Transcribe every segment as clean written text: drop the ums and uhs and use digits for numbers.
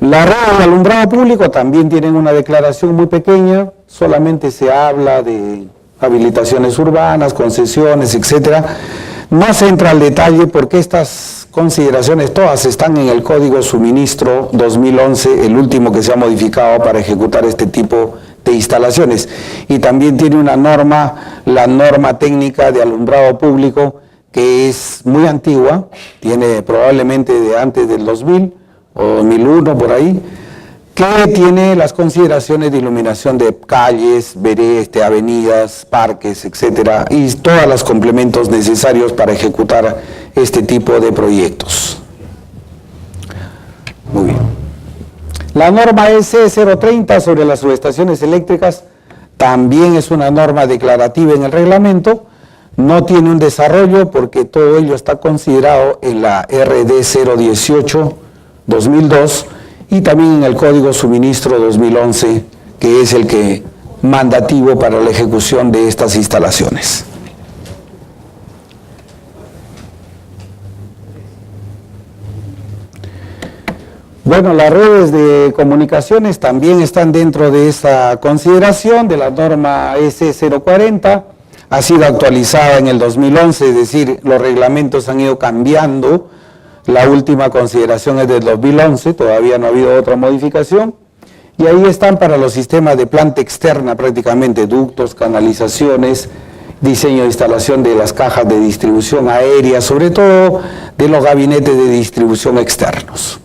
La red de alumbrado público también tienen una declaración muy pequeña, solamente se habla de habilitaciones urbanas, concesiones, etcétera. No se entra al detalle porque estas consideraciones todas están en el Código Suministro 2011, el último que se ha modificado para ejecutar este tipo de instalaciones. Y también tiene una norma, la norma técnica de alumbrado público, que es muy antigua, tiene probablemente de antes del 2000 o 2001 por ahí, que tiene las consideraciones de iluminación de calles, avenidas, parques, etcétera, y todos los complementos necesarios para ejecutar este tipo de proyectos. Muy bien. La norma EC 030 sobre las subestaciones eléctricas también es una norma declarativa en el reglamento, no tiene un desarrollo porque todo ello está considerado en la RD 018-2002 y también en el Código Suministro 2011, que es el que mandativo para la ejecución de estas instalaciones. Bueno, las redes de comunicaciones también están dentro de esta consideración de la norma EC 040, ha sido actualizada en el 2011, es decir, los reglamentos han ido cambiando. La última consideración es del 2011, todavía no ha habido otra modificación, y ahí están para los sistemas de planta externa prácticamente, ductos, canalizaciones, diseño de instalación de las cajas de distribución aérea, sobre todo de los gabinetes de distribución externos.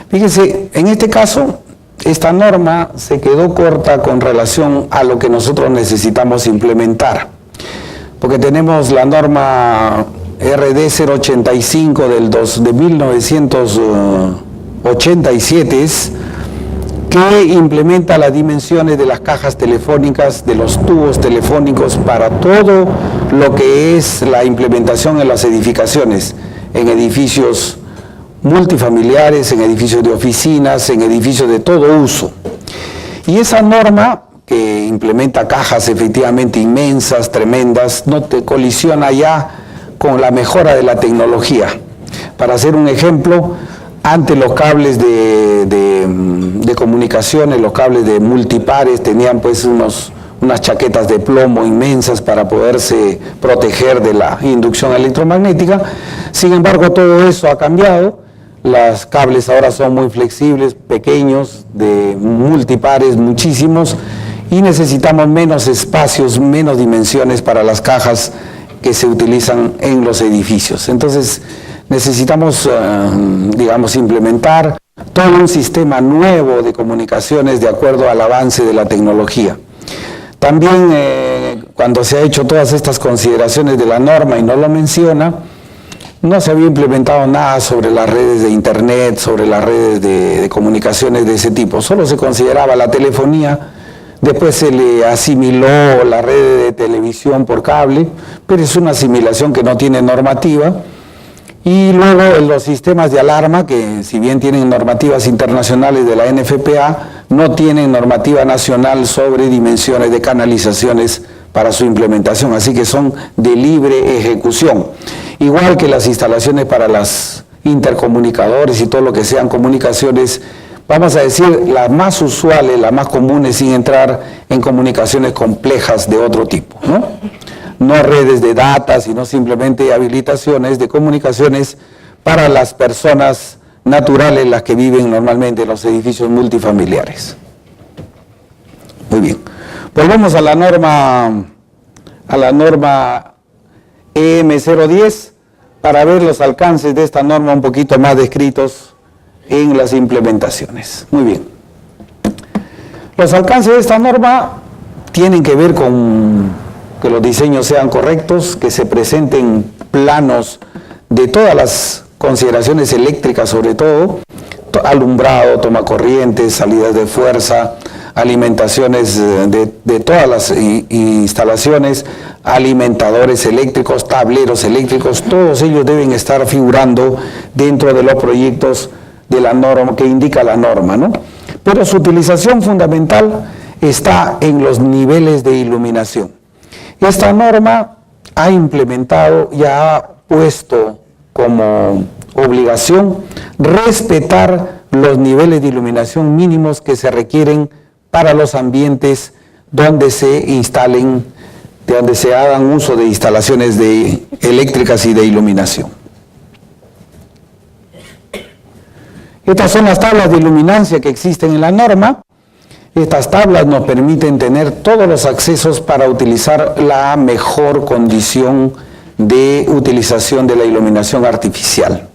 Fíjense, en este caso, esta norma se quedó corta con relación a lo que nosotros necesitamos implementar, porque tenemos la norma RD 085 de 1987 que implementa las dimensiones de las cajas telefónicas, de los tubos telefónicos para todo lo que es la implementación en las edificaciones, en edificios multifamiliares, en edificios de oficinas, en edificios de todo uso. Y esa norma que implementa cajas efectivamente inmensas, tremendas, no te colisiona ya con la mejora de la tecnología. Para hacer un ejemplo, antes los cables de comunicaciones, los cables de multipares tenían pues unas chaquetas de plomo inmensas para poderse proteger de la inducción electromagnética. Sin embargo, todo eso ha cambiado. Los cables ahora son muy flexibles, pequeños, de multipares muchísimos, y necesitamos menos espacios, menos dimensiones para las cajas que se utilizan en los edificios. Entonces necesitamos, digamos, implementar todo un sistema nuevo de comunicaciones de acuerdo al avance de la tecnología. También cuando se ha hecho todas estas consideraciones de la norma y no lo menciona, no se había implementado nada sobre las redes de internet, sobre las redes de comunicaciones de ese tipo, solo se consideraba la telefonía. Después se le asimiló la red de televisión por cable, pero es una asimilación que no tiene normativa. Y luego los sistemas de alarma, que si bien tienen normativas internacionales de la NFPA, no tienen normativa nacional sobre dimensiones de canalizaciones para su implementación, así que son de libre ejecución. Igual que las instalaciones para las intercomunicadores y todo lo que sean comunicaciones, vamos a decir, las más usuales, las más comunes, sin entrar en comunicaciones complejas de otro tipo, ¿no? No redes de data, sino simplemente habilitaciones de comunicaciones para las personas naturales, las que viven normalmente en los edificios multifamiliares. Muy bien. Volvemos a la norma EM010 para ver los alcances de esta norma un poquito más descritos en las implementaciones. Muy bien. Los alcances de esta norma tienen que ver con que los diseños sean correctos, que se presenten planos de todas las consideraciones eléctricas, sobre todo, alumbrado, toma corrientes, salidas de fuerza, alimentaciones de todas las instalaciones, alimentadores eléctricos, tableros eléctricos, todos ellos deben estar figurando dentro de los proyectos de la norma que indica la norma, ¿no? Pero su utilización fundamental está en los niveles de iluminación. Esta norma ha implementado y ha puesto como obligación respetar los niveles de iluminación mínimos que se requieren para los ambientes donde se instalen, de donde se hagan uso de instalaciones eléctricas y de iluminación. Estas son las tablas de iluminancia que existen en la norma. Estas tablas nos permiten tener todos los accesos para utilizar la mejor condición de utilización de la iluminación artificial.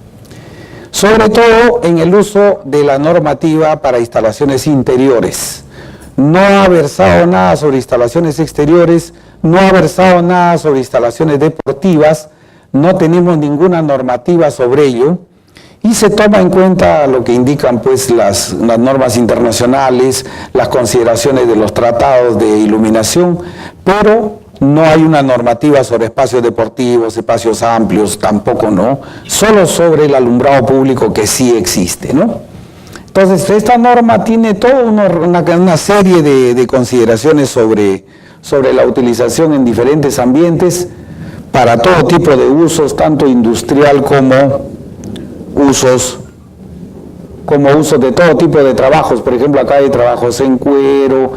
Sobre todo en el uso de la normativa para instalaciones interiores. No ha versado nada sobre instalaciones exteriores, no ha versado nada sobre instalaciones deportivas, no tenemos ninguna normativa sobre ello. Y se toma en cuenta lo que indican pues las normas internacionales, las consideraciones de los tratados de iluminación, pero no hay una normativa sobre espacios deportivos, espacios amplios, tampoco no, solo sobre el alumbrado público que sí existe, ¿no? Entonces esta norma tiene toda una serie de consideraciones sobre la utilización en diferentes ambientes para todo tipo de usos, tanto industrial como usos de todo tipo de trabajos. Por ejemplo, acá hay trabajos en cuero,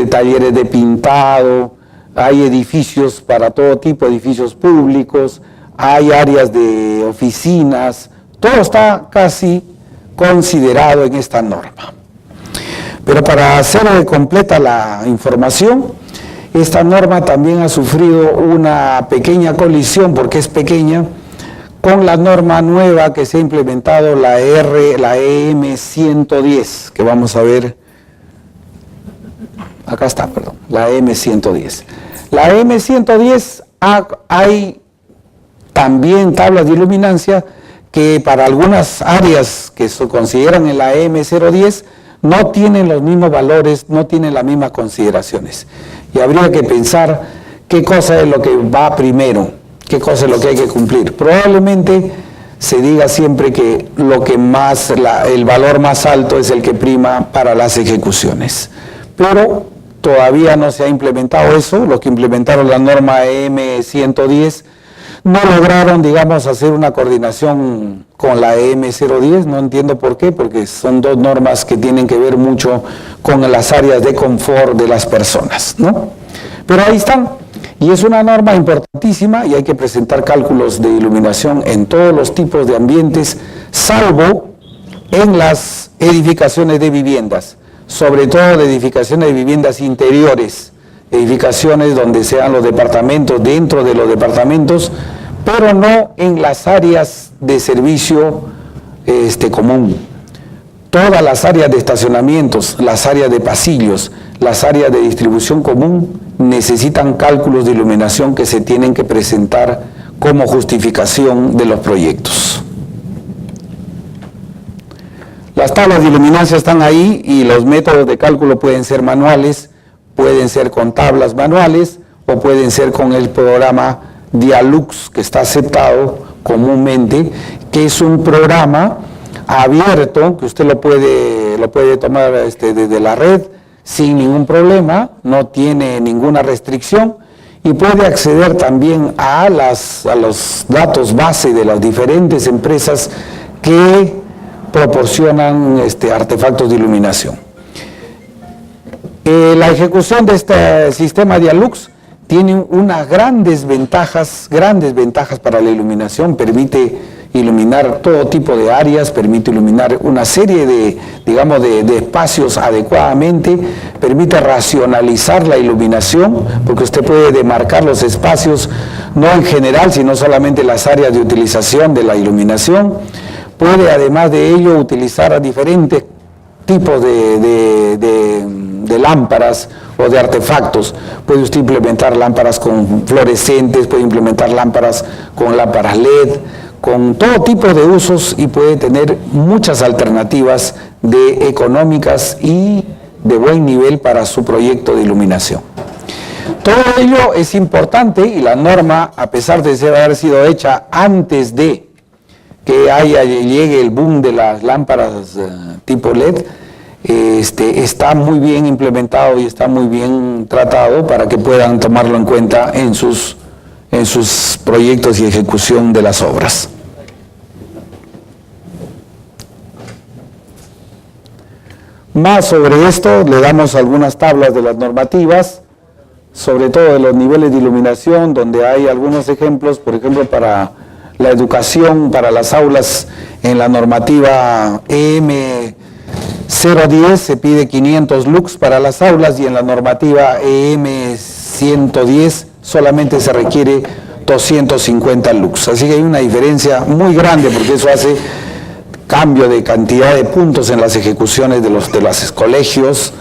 talleres de pintado, hay edificios para todo tipo, edificios públicos, hay áreas de oficinas, todo está casi considerado en esta norma. Pero para hacer completa la información, esta norma también ha sufrido una pequeña colisión, porque es pequeña, con la norma nueva que se ha implementado, la EM 110, que vamos a ver, acá está, perdón, la EM 110. La EM 110 hay también tablas de iluminancia que para algunas áreas que se consideran en la EM 010 no tienen los mismos valores, no tienen las mismas consideraciones. Y habría que pensar qué cosa es lo que va primero, qué cosa es lo que hay que cumplir. Probablemente se diga siempre que el valor más alto es el que prima para las ejecuciones. Pero todavía no se ha implementado eso. Los que implementaron la norma EM 110 no lograron, digamos, hacer una coordinación con la EM 010, no entiendo por qué, porque son dos normas que tienen que ver mucho con las áreas de confort de las personas, ¿no? Pero ahí están, y es una norma importantísima y hay que presentar cálculos de iluminación en todos los tipos de ambientes, salvo en las edificaciones de viviendas, sobre todo de edificaciones de viviendas interiores, edificaciones donde sean los departamentos, dentro de los departamentos, pero no en las áreas de servicio común. Todas las áreas de estacionamientos, las áreas de pasillos, las áreas de distribución común necesitan cálculos de iluminación que se tienen que presentar como justificación de los proyectos. Las tablas de iluminancia están ahí y los métodos de cálculo pueden ser manuales, pueden ser con tablas manuales o pueden ser con el programa Dialux, que está aceptado comúnmente, que es un programa abierto que usted lo puede tomar desde la red sin ningún problema, no tiene ninguna restricción y puede acceder también a los datos base de las diferentes empresas que proporcionan artefactos de iluminación. La ejecución de este sistema Dialux tiene unas grandes ventajas para la iluminación, permite iluminar todo tipo de áreas, permite iluminar una serie de espacios adecuadamente, permite racionalizar la iluminación, porque usted puede demarcar los espacios, no en general, sino solamente las áreas de utilización de la iluminación. Puede además de ello utilizar diferentes tipos de lámparas o de artefactos. Puede usted implementar lámparas con fluorescentes, puede implementar lámparas con lámparas LED, con todo tipo de usos y puede tener muchas alternativas económicas y de buen nivel para su proyecto de iluminación. Todo ello es importante y la norma, a pesar de haber sido hecha antes de que llegue el boom de las lámparas tipo LED, está muy bien implementado y está muy bien tratado para que puedan tomarlo en cuenta en sus proyectos y ejecución de las obras. Más sobre esto le damos algunas tablas de las normativas, sobre todo de los niveles de iluminación, donde hay algunos ejemplos, por ejemplo, para la educación, para las aulas, en la normativa EM 010 se pide 500 lux para las aulas y en la normativa EM 110 solamente se requiere 250 lux. Así que hay una diferencia muy grande porque eso hace cambio de cantidad de puntos en las ejecuciones de los colegios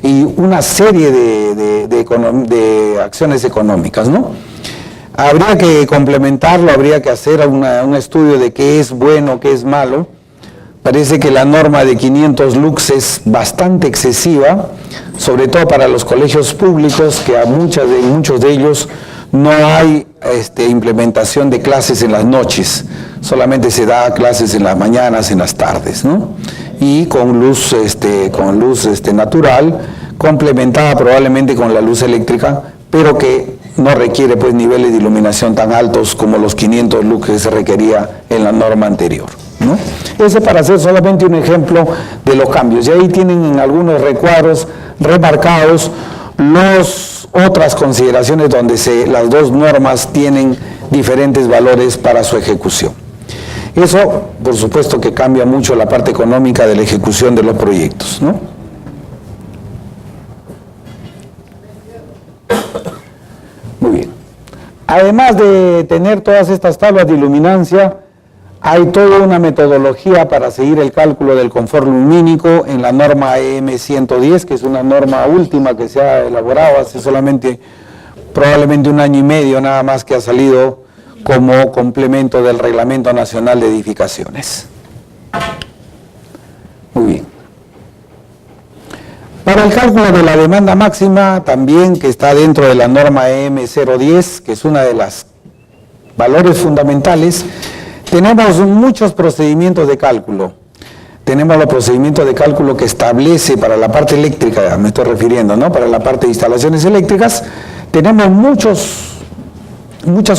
y una serie de acciones económicas, ¿no? Habría que complementarlo, habría que hacer un estudio de qué es bueno, qué es malo. Parece que la norma de 500 lux es bastante excesiva, sobre todo para los colegios públicos, que en muchos de ellos no hay implementación de clases en las noches, solamente se da clases en las mañanas, en las tardes, ¿no? Y con luz, natural, complementada probablemente con la luz eléctrica, pero que no requiere pues niveles de iluminación tan altos como los 500 lux que se requería en la norma anterior, ¿no? Ese para hacer solamente un ejemplo de los cambios. Y ahí tienen en algunos recuadros remarcados las otras consideraciones donde las dos normas tienen diferentes valores para su ejecución. Eso, por supuesto, que cambia mucho la parte económica de la ejecución de los proyectos, ¿no? Muy bien. Además de tener todas estas tablas de iluminancia, hay toda una metodología para seguir el cálculo del confort lumínico en la norma EM 110, que es una norma última que se ha elaborado hace solamente, probablemente 1 año y medio nada más, que ha salido como complemento del Reglamento Nacional de Edificaciones. Muy bien. Para el cálculo de la demanda máxima, también que está dentro de la norma EM 010, que es una de las valores fundamentales, tenemos muchos procedimientos de cálculo. Tenemos los procedimientos de cálculo que establece para la parte eléctrica, me estoy refiriendo, ¿no? Para la parte de instalaciones eléctricas, tenemos muchas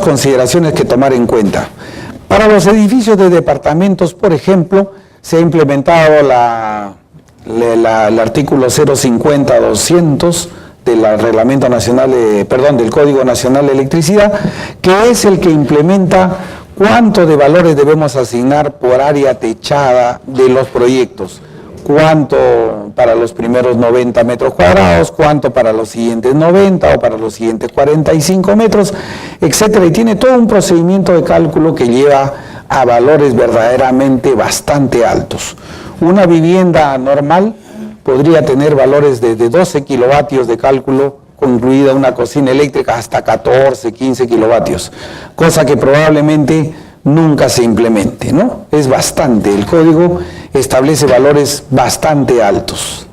consideraciones que tomar en cuenta. Para los edificios de departamentos, por ejemplo, se ha implementado el artículo 050-200 del Reglamento Nacional, del Código Nacional de Electricidad, que es el que implementa cuánto de valores debemos asignar por área techada de los proyectos, cuánto para los primeros 90 metros cuadrados, cuánto para los siguientes 90 o para los siguientes 45 metros, etcétera. Y tiene todo un procedimiento de cálculo que lleva a valores verdaderamente bastante altos. Una vivienda normal podría tener valores desde 12 kilovatios de cálculo, incluida una cocina eléctrica, hasta 14, 15 kilovatios, cosa que probablemente nunca se implemente, ¿no? Es bastante, el código establece valores bastante altos.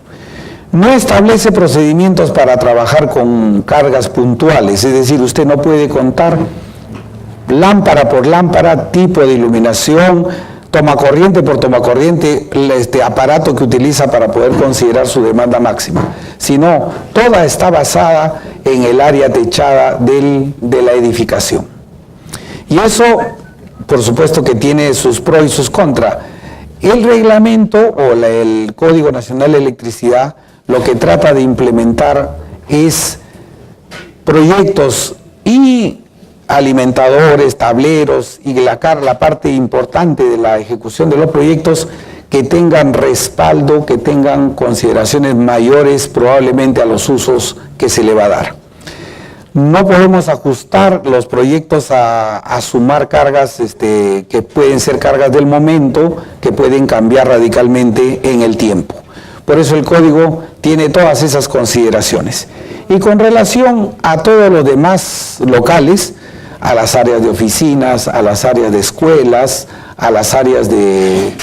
No establece procedimientos para trabajar con cargas puntuales, es decir, usted no puede contar lámpara por lámpara, tipo de iluminación, tomacorriente por tomacorriente, aparato que utiliza para poder considerar su demanda máxima, sino toda está basada en el área techada de la edificación. Y eso, por supuesto, que tiene sus pros y sus contras. El reglamento o el Código Nacional de Electricidad lo que trata de implementar es proyectos y alimentadores, tableros y la parte importante de la ejecución de los proyectos que tengan respaldo, que tengan consideraciones mayores probablemente a los usos que se le va a dar. No podemos ajustar los proyectos a sumar cargas que pueden ser cargas del momento, que pueden cambiar radicalmente en el tiempo. Por eso el código tiene todas esas consideraciones. Y con relación a todos los demás locales, a las áreas de oficinas, a las áreas de escuelas, a las áreas de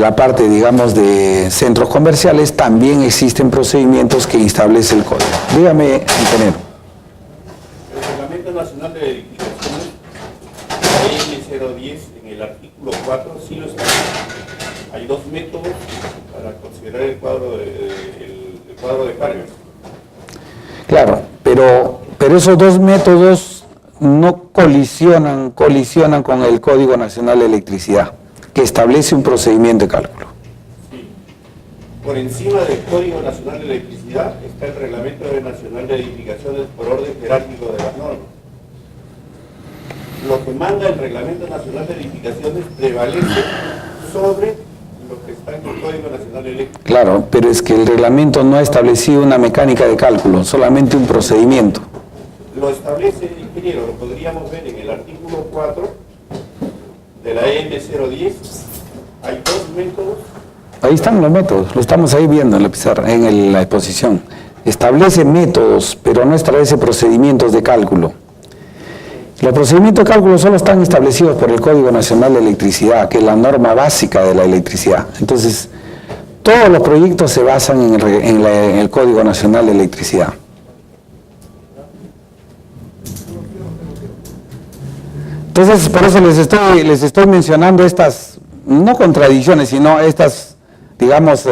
la parte, digamos, de centros comerciales, también existen procedimientos que establece el código. Dígame, ingeniero. El Reglamento Nacional de Edificaciones, EN 010, en el artículo 4, sí lo establece. Hay 2 métodos para considerar el cuadro de cargas. Claro, pero esos 2 métodos no colisionan con el Código Nacional de Electricidad, que establece un procedimiento de cálculo. Sí. Por encima del Código Nacional de Electricidad está el Reglamento Nacional de Edificaciones por orden jerárquico de las normas. Lo que manda el Reglamento Nacional de Edificaciones prevalece sobre lo que está en el Código Nacional de Electricidad. Claro, pero es que el reglamento no ha establecido una mecánica de cálculo, solamente un procedimiento. Lo establece el ingeniero, lo podríamos ver en el artículo 4 de la EN010. Hay dos métodos. Ahí están los métodos, lo estamos ahí viendo en la pizarra, en la exposición. Establece métodos, pero no establece procedimientos de cálculo. Los procedimientos de cálculo solo están establecidos por el Código Nacional de Electricidad, que es la norma básica de la electricidad. Entonces, todos los proyectos se basan en el Código Nacional de Electricidad. Entonces, por eso les estoy mencionando estas, no contradicciones, sino estas, digamos,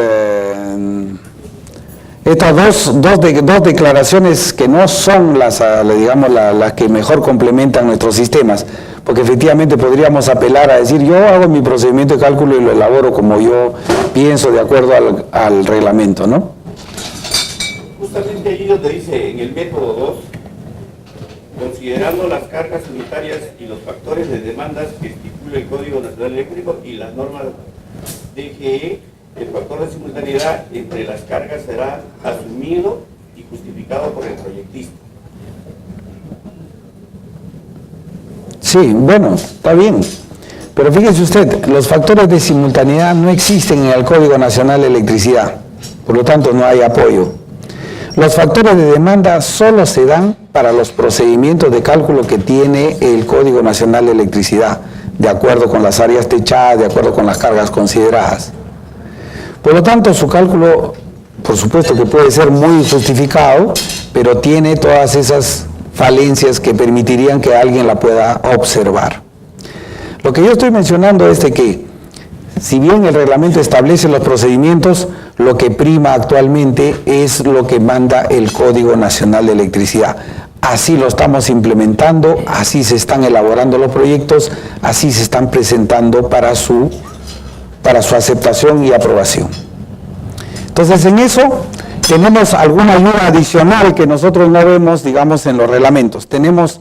estas dos declaraciones que no son las que mejor complementan nuestros sistemas, porque efectivamente podríamos apelar a decir, yo hago mi procedimiento de cálculo y lo elaboro como yo pienso de acuerdo al reglamento, ¿no? Justamente allí donde dice en el método 2, considerando las cargas unitarias y los factores de demandas que estipula el Código Nacional Eléctrico y las normas DGE, el factor de simultaneidad entre las cargas será asumido y justificado por el proyectista. Sí, bueno, está bien. Pero fíjese usted, los factores de simultaneidad no existen en el Código Nacional de Electricidad, por lo tanto no hay apoyo. Los factores de demanda solo se dan para los procedimientos de cálculo que tiene el Código Nacional de Electricidad, de acuerdo con las áreas techadas, de acuerdo con las cargas consideradas. Por lo tanto, su cálculo, por supuesto que puede ser muy justificado, pero tiene todas esas falencias que permitirían que alguien la pueda observar. Lo que yo estoy mencionando es de que, si bien el reglamento establece los procedimientos, lo que prima actualmente es lo que manda el Código Nacional de Electricidad. Así lo estamos implementando, así se están elaborando los proyectos, así se están presentando para su aceptación y aprobación. Entonces, en eso tenemos alguna ayuda adicional que nosotros no vemos, digamos, en los reglamentos. Tenemos